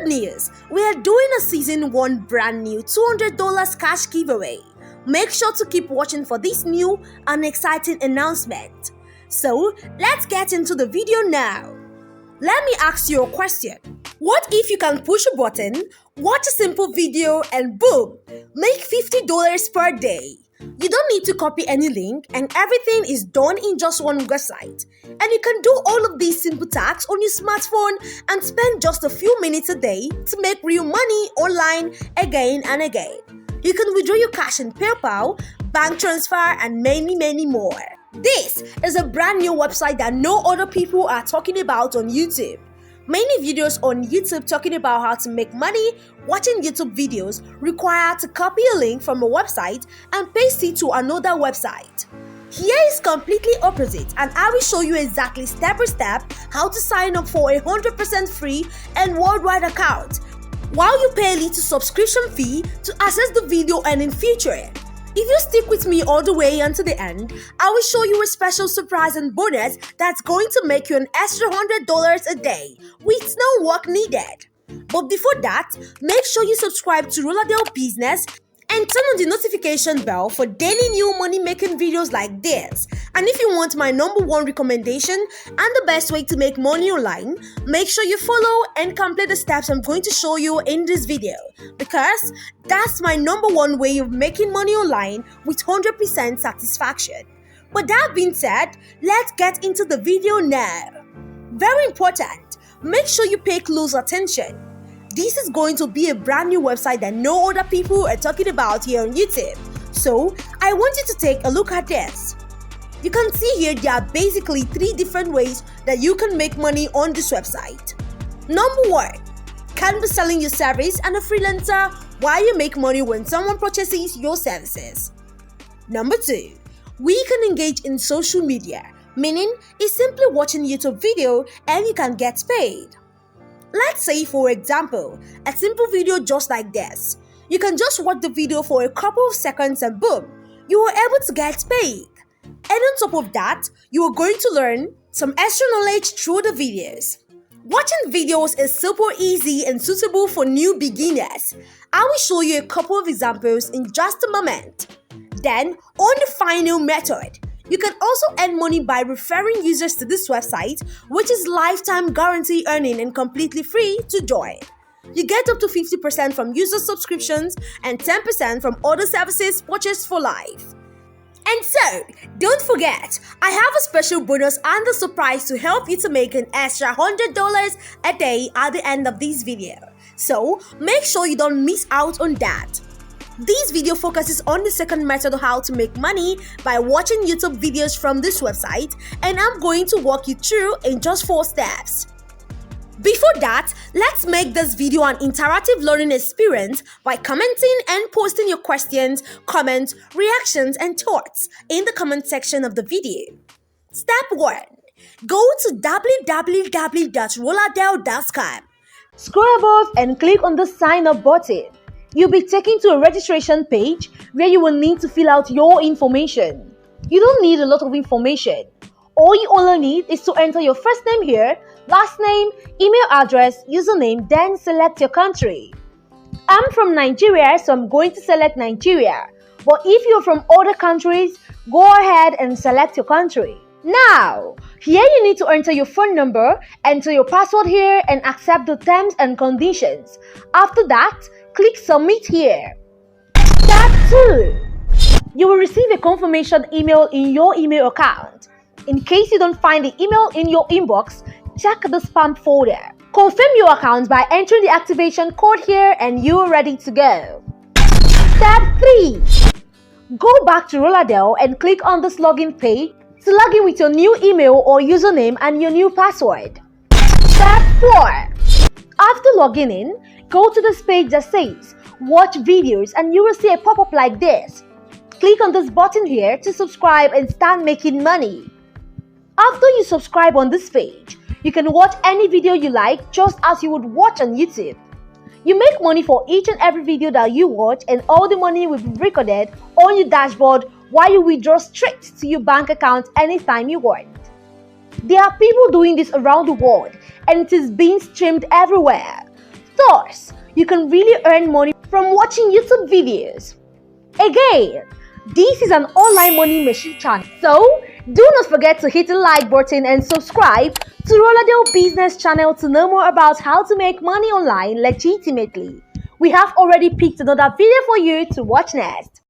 Good news! We are doing a season 1 brand new $200 cash giveaway. Make sure to keep watching for this new and exciting announcement. So, let's get into the video now. Let me ask you a question. What if you can push a button, watch a simple video, and boom, make $50 per day? You don't need to copy any link, and everything is done in just one website. And you can do all of these simple tasks on your smartphone and spend just a few minutes a day to make real money online again and again. You can withdraw your cash in PayPal, bank transfer, and many more. This is a brand new website that no other people are talking about on YouTube. Many videos on YouTube talking about how to make money watching YouTube videos require to copy a link from a website and paste it to another website. Here is completely opposite, and I will show you exactly step by step how to sign up for a 100% free and worldwide account while you pay a little subscription fee to access the video and in future. If you stick with me all the way until the end, I will show you a special surprise and bonus that's going to make you an extra $100 a day with no work needed. But before that, make sure you subscribe to Roladel Business and turn on the notification bell for daily new money-making videos like this. And if you want my #1 recommendation and the best way to make money online, make sure you follow and complete the steps I'm going to show you in this video, because that's my #1 way of making money online with 100% satisfaction. But that being said, let's get into the video now. Very important, make sure you pay close attention. This is going to be a brand new website that no other people are talking about here on YouTube. So, I want you to take a look at this. You can see here there are basically 3 different ways that you can make money on this website. #1, can be selling your service and a freelancer while you make money when someone purchases your services. #2, we can engage in social media, meaning it's simply watching YouTube video and you can get paid. Let's say, for example, a simple video just like this. You can just watch the video for a couple of seconds and boom, you are able to get paid. And on top of that, you are going to learn some extra knowledge through the videos. Watching videos is super easy and suitable for new beginners. I will show you a couple of examples in just a moment. Then, on the final method, you can also earn money by referring users to this website, which is lifetime guarantee earning and completely free to join. You get up to 50% from user subscriptions and 10% from other services purchased for life. And so, don't forget, I have a special bonus and a surprise to help you to make an extra $100 a day at the end of this video. So, make sure you don't miss out on that. This video focuses on the second method of how to make money by watching YouTube videos from this website, and I'm going to walk you through in just 4 steps. Before that, let's make this video an interactive learning experience by commenting and posting your questions, comments, reactions, and thoughts in the comment section of the video. Step 1. Go to www.roladel.com. Scroll above and click on the sign up button. You'll be taken to a registration page where you will need to fill out your information. You don't need a lot of information. All you only need is to enter your first name here, last name, email address, username, then select your country. I'm from Nigeria, so I'm going to select Nigeria. But if you're from other countries, go ahead and select your country. Now, here you need to enter your phone number, enter your password here, and accept the terms and conditions. After that, click submit here. Step 2. You will receive a confirmation email in your email account. In case you don't find the email in your inbox, check the spam folder. Confirm your account by entering the activation code here and you're ready to go. Step 3. Go back to Roladel and click on this login page to log in with your new email or username and your new password. Step 4. After logging in, go to this page that says watch videos and you will see a pop-up like this. Click on this button here to subscribe and start making money. After you subscribe on this page, you can watch any video you like just as you would watch on YouTube. You make money for each and every video that you watch, and all the money will be recorded on your dashboard while you withdraw straight to your bank account anytime you want. There are people doing this around the world and it is being streamed everywhere. Thus, you can really earn money from watching YouTube videos. Again, this is an online money machine channel, so do not forget to hit the like button and subscribe to Roladel Business channel to know more about how to make money online legitimately. We have already picked another video for you to watch next.